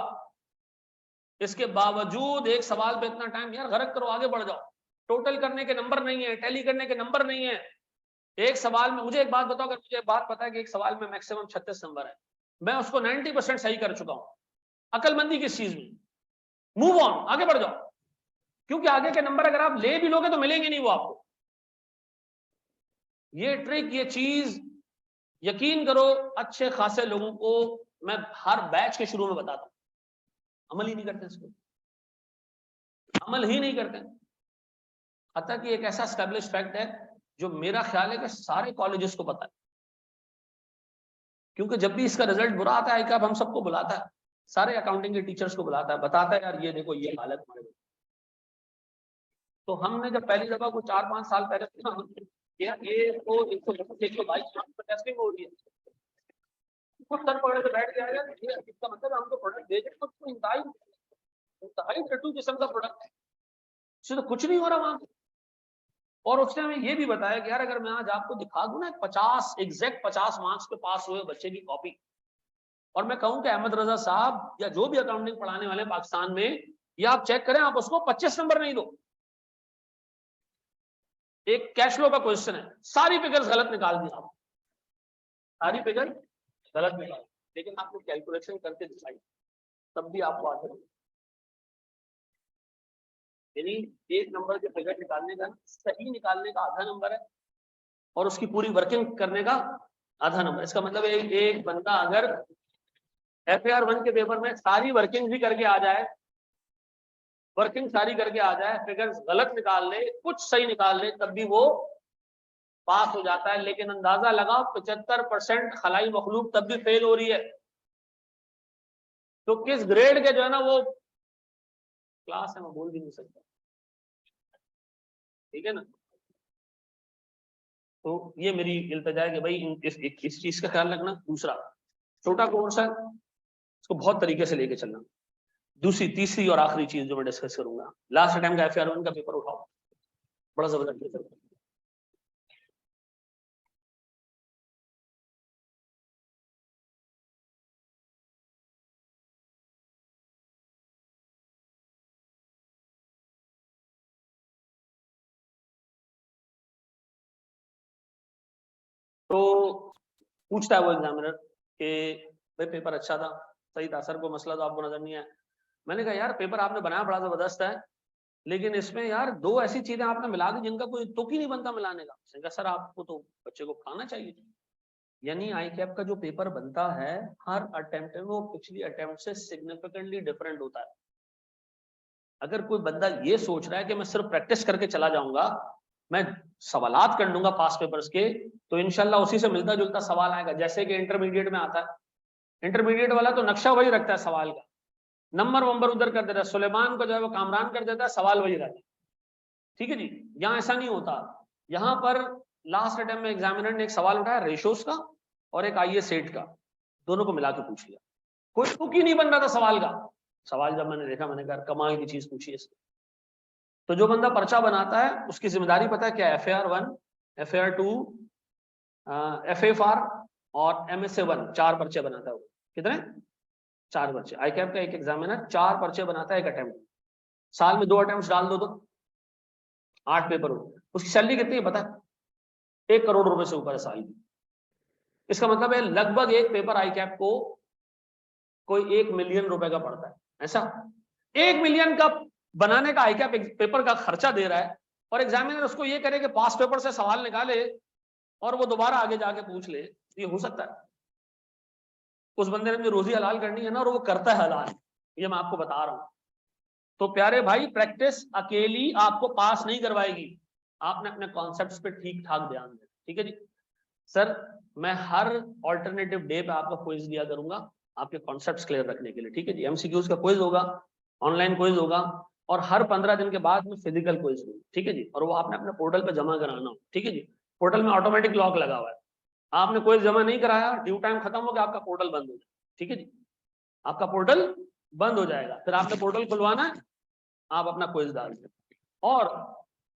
इसके बावजूद एक सवाल पे इतना टाइम, यार गरक करो, आगे बढ़ जाओ। टोटल करने के नंबर नहीं है, टैली करने के नंबर नहीं है। एक सवाल में मुझे एक बात बताओ, अगर मुझे एक बात पता है कि एक सवाल में मैक्सिमम 36 नंबर है, मैं उसको 90% सही कर चुका हूं, अकलमंदी किस चीज में? मूव ऑन, आगे बढ़ जाओ, क्योंकि आगे के नंबर अगर आप ले भी लोगे तो मिलेंगे नहीं वो आपको। ये ट्रिक, ये चीज यकीन करो अच्छे खासे लोगों को मैं हर बैच के शुरू में बताता हूं, अमल ही नहीं करते इसको, अमल ही नहीं करते। अतः कि एक ऐसा स्टैब्लिश फैक्ट है जो मेरा ख्याल है कि सारे कॉलेजेस को पता है, क्योंकि जब भी इसका रिजल्ट बुरा आता है आईकैप हम सबको बुलाता है, सारे अकाउंटिंग के टीचर्स को बुलाता है, बताता है यार ये देखो ये हालत हमारे। तो हमने जब पहली दफा को 4-5 साल पहले किया, ये तो 122 टेस्टिंग हो रही है, कुछ सर पकड़ के बैठ गया यार, ये इसका मतलब हमको प्रोडक्ट दे दे, तो इंतहाई टट्टू किस्म का प्रोडक्ट है, इससे तो कुछ नहीं हो रहा वहां। और उसने हमें ये भी बताया कि यार अगर मैं आज आपको दिखा दूं ना 50 मार्क्स पे पास हुए बच्चे की कॉपी, और मैं कहूं कि अहमद रजा साहब या जो भी अकाउंटिंग पढ़ाने वाले पाकिस्तान में, ये आप चेक करें, आप उसको 25 नंबर नहीं दो। एक कैश फ्लो का क्वेश्चन है, सारी फिगर्स गलत निकाल दी आप, सारी फिगर गलत निकाल, लेकिन आपने कैलकुलेशन करके दिखाई, तब भी आपको आंसर, यानी एक नंबर के फिगर निकालने का, सही निकालने का आधा नंबर है, और उसकी पूरी वर्किंग करने का आधा नंबर। इसका मतलब एक बंदा अगर FAR 1 के पेपर में सारी वर्किंग भी करके आ जाए, वर्किंग सारी करके आ जाए, फिगर्स गलत निकाल ले, कुछ सही निकाल ले, तब भी वो पास हो जाता है। लेकिन अंदाजा लगाओ 75% खलाई मखलूक तब भी फेल हो रही है, तो किस ग्रेड के जो है ना वो क्लास है, मैं बोल भी नहीं सकता, ठीक है ना। तो ये मेरी इल्तिजा है कि भाई इस चीज का ख्याल रखना। दूसरा, छोटा कोर्स है, इसको बहुत तरीके से लेके चलना। दूसरी, तीसरी और आखिरी चीज जो मैं डिस्कस करूंगा, लास्ट टाइम का FAR1 का पेपर उठाओ, बड़ा जबरदस्त पेपर। तो पूछता है वो एग्जामिनर कि भाई पेपर अच्छा था, सही था सर, को मसला तो आपको नजर नहीं आया। मैंने कहा यार पेपर आपने बनाया बड़ा जबरदस्त है, लेकिन इसमें यार दो ऐसी चीजें आपने मिला दी जिनका कोई तुक ही नहीं बनता मिलाने का। मैंने कहा सर आपको तो बच्चे को पढ़ाना चाहिए। यानी ICAP का जो पेपर बनता है हर अटेम्प्ट में वो पिछली अटेम्प्ट से सिग्निफिकेंटली डिफरेंट होता है। अगर कोई बंदा ये सोच रहा है कि मैं सिर्फ प्रैक्टिस करके चला जाऊंगा, मैं सवालात कर लूंगा पास पेपर्स के, तो इंशाल्लाह उसी से मिलता जुलता सवाल आएगा, जैसे कि इंटरमीडिएट में आता है। इंटरमीडिएट वाला तो नक्शा वही रखता है सवाल का, नंबर वंबर उधर कर देता है, सुलेमान को जो है वो कामरान कर देता है, सवाल वही रहता है। ठीक है जी। यहाँ ऐसा नहीं होता। यहाँ पर लास्ट अटेम्प्ट में एग्जामिनर ने एक सवाल उठाया रेशोस का और एक IAS सेट का, दोनों को मिला के पूछ लिया। कोई तुक ही नहीं बन रहा था सवाल का। सवाल जब मैंने देखा, मैंने कहा कमाल की चीज पूछी है इसने। तो जो बंदा पर्चा बनाता है उसकी जिम्मेदारी पता है क्या है? FAR1, FAR2, FFR और MSA1, 4 पर्चे बनाता है वो। कितने? 4 पर्चे। ICAP का एक एग्जामिनर 4 पर्चे बनाता है एक अटेम्प्ट। साल में 2 अटेम्प्ट डाल दो तो 8 पेपर हो। उसकी सैलरी कितनी है पता है? 1 करोड़ रुपए से ऊपर है साल की। इसका मतलब है लगभग एक पेपर ICAP को कोई 1 मिलियन रुपए का पड़ता है। ऐसा 1 मिलियन का बनाने का ICAP पेपर का खर्चा दे रहा है, और एग्जामिनर उसको ये करे कि पास पेपर से सवाल निकाले और वो दोबारा आगे जाके पूछ ले। ये हो सकता है? उस बंदे ने जो रोजी हलाल करनी है ना, और वो करता है हलाल, ये मैं आपको बता रहा हूं। तो प्यारे भाई, प्रैक्टिस अकेली आपको पास नहीं करवाएगी, आपने अपने कॉन्सेप्ट्स पे ठीक ठाक ध्यान देना। ठीक है जी। सर मैं हर ऑल्टरनेटिव डे पे आपका क्विज दिया करूंगा आपके कॉन्सेप्ट्स क्लियर रखने के लिए। ठीक है जी। MCQs का क्विज होगा, ऑनलाइन क्विज होगा, और हर 15 दिन के बाद में फिजिकल क्विज होगा। ठीक है जी। और वो आपने अपने पोर्टल पे जमा कराना हो। ठीक है जी। पोर्टल में ऑटोमेटिक लॉक लगा हुआ है, आपने क्विज जमा नहीं कराया, ड्यू टाइम खत्म हो गया, आपका पोर्टल बंद हो जाएगा। ठीक है जी। आपका पोर्टल बंद हो जाएगा, फिर आपने पोर्टल खुलवाना है, आप अपना क्विज डाल दें। और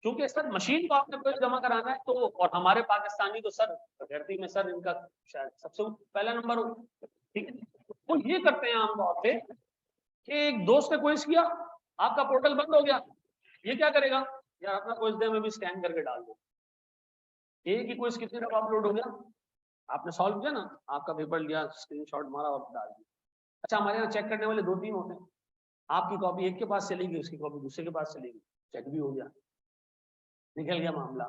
क्योंकि सर मशीन को आपने क्विज जमा कराना है, तो और हमारे पाकिस्तानी तो सर धरती में सर इनका शायद सबसे पहला नंबर हो। ठीक है। तो ये करते हैं आमतौर पे कि एक दोस्त ने क्विज किया, आपका पोर्टल बंद हो गया, ये क्या करेगा यार, अपना क्विज दे मैं भी स्कैन करके डाल दूं। एक ही क्विज कितनी दफा अपलोड हो गया, आपने सॉल्व किया ना, आपका पेपर लिया, स्क्रीनशॉट मारा और डाल दिया। अच्छा, हमारे यहाँ चेक करने वाले 2-3 होते हैं, आपकी कॉपी एक के पास चलेगी, उसकी कॉपी दूसरे के पास चलेगी, चेक भी हो गया, निकल गया मामला।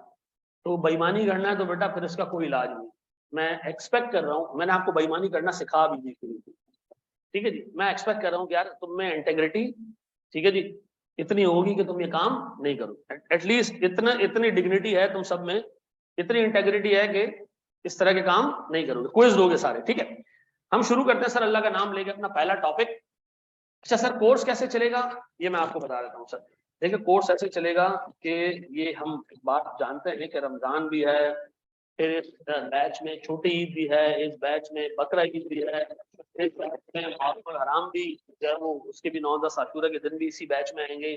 तो बेईमानी करना है तो बेटा फिर इसका कोई इलाज नहीं। मैं एक्सपेक्ट कर रहा हूँ, मैंने आपको बेईमानी करना सिखा भी दी थी। ठीक है जी। मैं एक्सपेक्ट कर रहा हूँ कि यार तुम में इंटेग्रिटी, ठीक है जी, इतनी होगी कि तुम ये काम नहीं करो। एटलीस्ट इतनी डिग्निटी है तुम सब में, इतनी इंटेग्रिटी है कि इस तरह के काम नहीं करोगे, क्विज दोगे सारे। ठीक है। हम शुरू करते हैं सर अल्लाह का नाम लेके अपना पहला टॉपिक। अच्छा सर, कोर्स कैसे चलेगा ये मैं आपको बता देता हूँ सर। देखिए कोर्स ऐसे चलेगा कि ये हम बात जानते हैं कि रमजान भी है, फिर इस बैच में छोटी ईद भी है, इस बैच में बकरा ईद भी है, इस बैच में मुहर्रम हराम भी जो है वो उसके भी 9-10 आशूरा के दिन भी इसी बैच में आएंगे।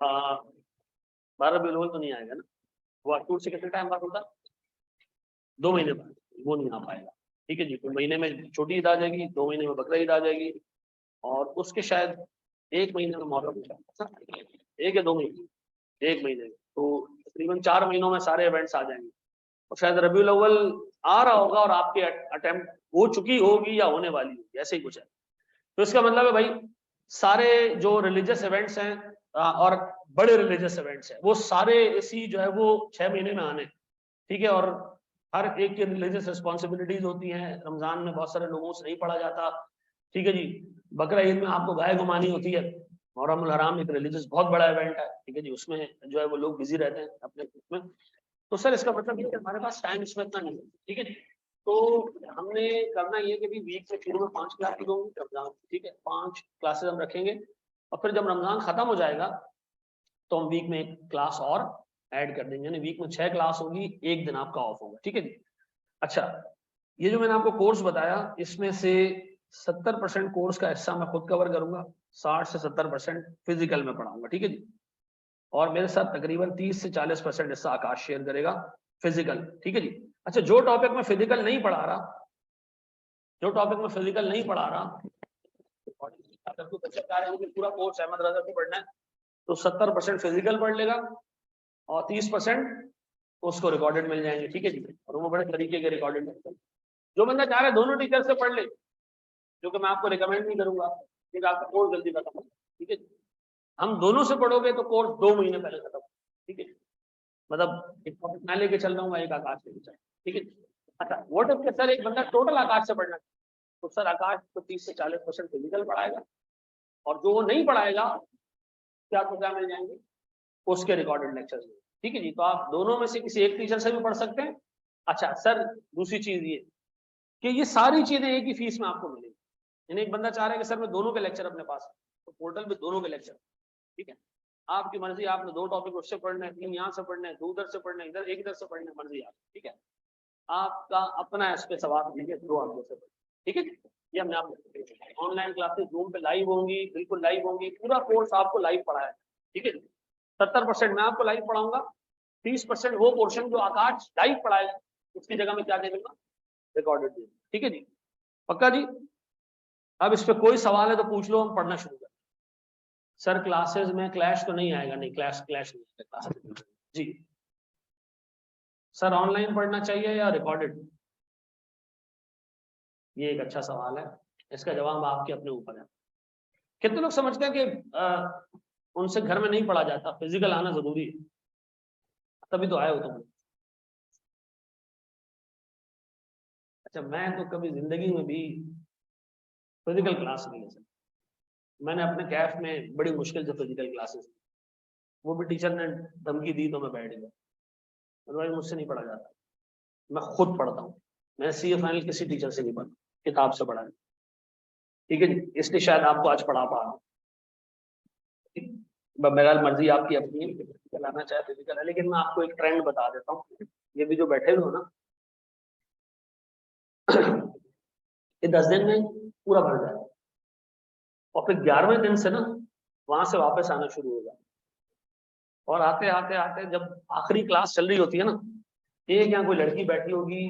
12 रबीउल अव्वल तो नहीं आएगा ना, वो अक्टूबर से कितने टाइम बाद होता? 2 महीने बाद, वो नहीं आ पाएगा। ठीक है जी। तो महीने में छोटी ईद आ जाएगी, 2 महीने में बकरा ईद आ जाएगी, और उसके शायद 1 महीने में मुहर्रम, 1 या 2 महीने, 1 महीने में, तो तकरीबन 4 महीनों में सारे इवेंट्स आ जाएंगे। और शायद रबीउल अव्वल आ रहा होगा और आपकी अटेम्प्ट हो चुकी होगी या होने वाली होगी, ऐसे ही कुछ है। तो इसका मतलब है भाई सारे जो रिलीजियस इवेंट्स हैं और बड़े रिलीजियस इवेंट्स हैं वो सारे इसी जो है वो 6 महीने में आने। ठीक है। और हर एक की रिलीजियस रिस्पॉन्सिबिलिटीज होती हैं। रमजान में बहुत सारे लोगों से नहीं पढ़ा जाता। ठीक है जी। बकरा ईद में आपको गाय घुमानी होती है। मुहर्रम हराम एक रिलीजियस बहुत बड़ा इवेंट है। ठीक है जी। उसमें जो है वो लोग बिजी रहते हैं अपने में। तो सर इसका मतलब ये कि हमारे पास टाइम इसमें इतना नहीं है। ठीक है जी। तो हमने करना ये कि भी वीक में शुरू में 5 क्लास होंगी रमजान। ठीक है। 5 क्लासेस हम रखेंगे और फिर जब रमजान खत्म हो जाएगा तो हम वीक में एक क्लास और ऐड कर देंगे, यानी वीक में 6 क्लास होगी, एक दिन आपका ऑफ होगा, ठीक है जी। अच्छा, ये जो मैंने आपको कोर्स बताया इसमें से 70% कोर्स का हिस्सा मैं खुद कवर करूंगा, 60 से 70% फिजिकल में पढ़ाऊंगा, ठीक है जी। और मेरे साथ तकरीबन 30 से 40% हिस्सा आकाश शेयर करेगा फिजिकल, ठीक है जी। अच्छा, जो टॉपिक मैं फिजिकल नहीं पढ़ा रहा, अगर कोई बच्चा चाह रहा है कि पूरा कोर्स अहमद रजा से पढ़ना है तो 70% फिजिकल पढ़ लेगा और 30% उसको रिकॉर्डेड मिल जाएंगे, ठीक है जी। और वो बड़े तरीके के रिकॉर्डेड मिलते हैं। जो बंदा चाह रहा है दोनों टीचर से पढ़ ले, जो कि मैं आपको रिकमेंड नहीं करूंगा, क्योंकि आपका कोर्स जल्दी खत्म होगा, ठीक है। हम दोनों से पढ़ोगे तो कोर्स 2 महीने पहले खत्म, ठीक है। मतलब एक टॉपिक मैं लेके चल रहा हूँ, एक आकाश लेके चल, ठीक है। अच्छा, व्हाट इफ सर एक बंदा टोटल आकाश से पढ़ना, तो सर आकाश को 30 से 40% फिजिकल पढ़ाएगा और जो वो नहीं पढ़ाएगा क्या तो क्या मिल जाएंगे उसके रिकॉर्डेड लेक्चर्स में, ठीक है जी। तो आप दोनों में से किसी एक टीचर से भी पढ़ सकते हैं। अच्छा सर, दूसरी चीज ये कि ये सारी चीजें एक ही फीस में आपको मिलेगी, यानी एक बंदा चाह रहा है कि सर मैं दोनों के लेक्चर अपने पास, तो पोर्टल पे दोनों के लेक्चर, ठीक है। आपकी मर्जी, आपने 2 टॉपिक उससे पढ़ना है, 3 यहाँ से पढ़ना है, 2 उधर से पढ़ना है, इधर एक इधर से पढ़ना है, मर्जी आप, ठीक है। आपका अपना इस पे सवाल नहीं है, 2 आप से, ठीक है। ये हमने आपको ऑनलाइन क्लासेस जूम पे लाइव होंगी, बिल्कुल लाइव होंगी, पूरा कोर्स आपको लाइव पढ़ाया है, ठीक है। 70% मैं आपको लाइव पढ़ाऊंगा, 30% वो पोर्शन जो आकाश लाइव पढ़ाएगा उसकी जगह में क्या दे दूंगा, रिकॉर्डेड दे, ठीक है जी। पक्का जी। अब इस पे कोई सवाल है तो पूछ लो, हम पढ़ना शुरू करें। सर क्लासेस में क्लैश तो नहीं आएगा? नहीं, क्लैश नहीं आएगा क्लासेस जी। सर ऑनलाइन पढ़ना चाहिए या रिकॉर्डेड? ये एक अच्छा सवाल है, इसका जवाब आपके अपने ऊपर है। कितने लोग समझते हैं कि उनसे घर में नहीं पढ़ा जाता, फिजिकल आना जरूरी है, तभी तो आए हो तुम। अच्छा, मैं तो कभी जिंदगी में भी फिजिकल क्लास नहीं ले सकता। मैंने अपने कैफ में बड़ी मुश्किल से फिजिकल क्लासेस, वो भी टीचर ने धमकी दी तो मैं बैठ गया, अदरवाइज मुझसे नहीं पढ़ा जाता। मैं खुद पढ़ता हूँ, मैं सीए फाइनल किसी टीचर से नहीं पढ़ा, किताब से पढ़ा है, ठीक है जी। इसलिए शायद आपको आज पढ़ा पा रहा हूँ। मेरा मर्जी आपकी अपनी है, चलाना चाहे फिजिकल है, लेकिन मैं आपको एक ट्रेंड बता देता हूँ। ये भी जो बैठे हुए हो ना, ये 10 दिन में पूरा भर जाएगा और फिर 11वें दिन से ना वहां से वापस आना शुरू होगा। और आते आते आते जब आखिरी क्लास चल रही होती है ना, एक यहाँ कोई लड़की बैठी होगी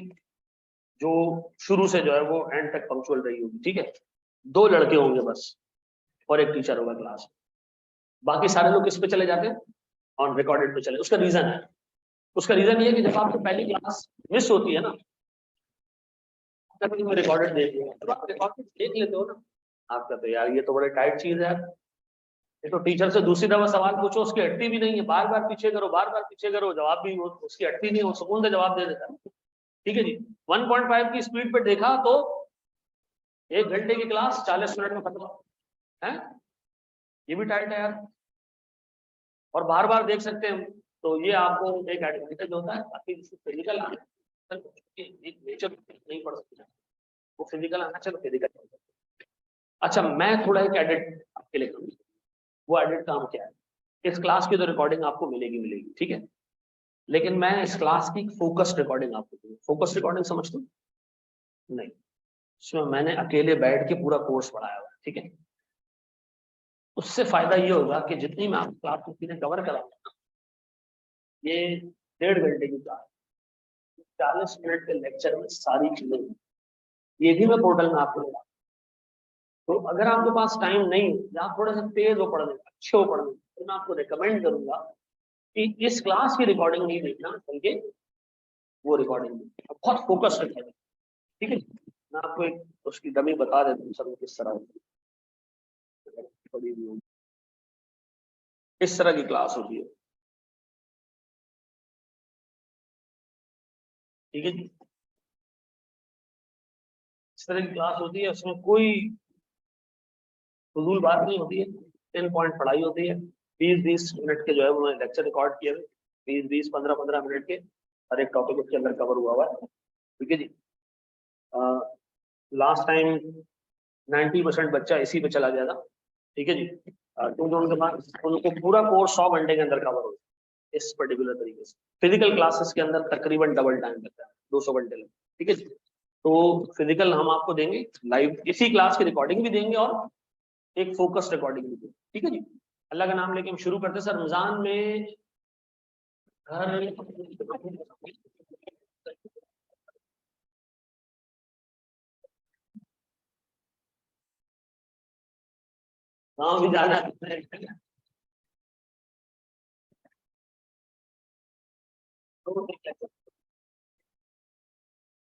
जो शुरू से जो है वो एंड तक पंक्चुअल रही होगी, ठीक है। 2 लड़के होंगे बस और एक टीचर होगा क्लास में, बाकी सारे लोग किस पे चले जाते हैं, ऑन रिकॉर्डेड पे चले। उसका रीजन ये है कि जब आपको पहली क्लास मिस होती है ना, तब रिकॉर्डेड देख लिया, जब आप रिकॉर्डेड देख लेते हो ना, आपका तो यार ये तो बड़े टाइट चीज है। ये तो टीचर से दूसरी दफा सवाल पूछो उसकी हटती भी नहीं है, बार बार पीछे करो, जवाब भी उसकी हटती नहीं है, वो सुकून से जवाब दे देता है, ठीक है जी। 1.5 की स्पीड पे देखा तो 1 घंटे की क्लास 40 मिनट में खत्म है। ये भी टाइट है यार, और बार बार देख सकते हैं, तो ये आपको एक एडवांटेज होता है। बाकी फिजिकल आना एक नेचर नहीं पढ़ सकते, वो फिजिकल आना, चलो फिजिकल। अच्छा, मैं थोड़ा एक एडिट आपके लिए करूँगा। वो एडिट काम क्या है, इस क्लास की तो रिकॉर्डिंग आपको मिलेगी, ठीक है, लेकिन मैं इस क्लास की फोकस रिकॉर्डिंग आपको दूंगा। फोकस रिकॉर्डिंग समझते हो? नहीं, इसमें मैंने अकेले बैठ के पूरा कोर्स पढ़ाया हुआ है, ठीक है। उससे फायदा ये होगा कि जितनी मैं आपकी क्लास को चीजें कवर कराऊंगा, ये 1.5 घंटे की क्लास, 40 मिनट के लेक्चर में सारी चीजें, ये भी मैं पोर्टल में आपको लगा। तो अगर आपके पास टाइम नहीं है या आप थोड़ा सा तेज हो पढ़ने, अच्छे हो पढ़ने, तो मैं आपको रिकमेंड करूंगा कि इस क्लास की रिकॉर्डिंग नहीं देखना, बल्कि वो रिकॉर्डिंग बहुत फोकस रखें, ठीक है। मैं आपको एक उसकी डमी बता देता हूँ सब किस तरह होती है। इस तरह की क्लास होती है, ठीक है जी। इस तरह की क्लास होती है, उसमें कोई फजूल बात नहीं होती है, 10 पॉइंट पढ़ाई होती है। 20-20 मिनट के जो है उन्होंने लेक्चर रिकॉर्ड किए हुए, 20-20 15-15 मिनट के हर एक टॉपिक उसके अंदर कवर हुआ हुआ है, ठीक है जी। लास्ट टाइम 90% बच्चा इसी पे चला गया था, ठीक है जी। क्योंकि उनके पास उनको पूरा कोर्स 100 घंटे के अंदर कवर हो इस पर्टिकुलर तरीके से। फिजिकल क्लासेस के अंदर तकरीबन डबल टाइम लगता है, 200 घंटे लगता है, ठीक है जी। तो फिजिकल हम आपको देंगे लाइव, इसी क्लास की रिकॉर्डिंग भी देंगे और एक फोकस रिकॉर्डिंग भी देंगे, ठीक है जी। अल्लाह का नाम लेके हम शुरू करते हैं। सर रमजान में घर गाँव भी जाना है। तो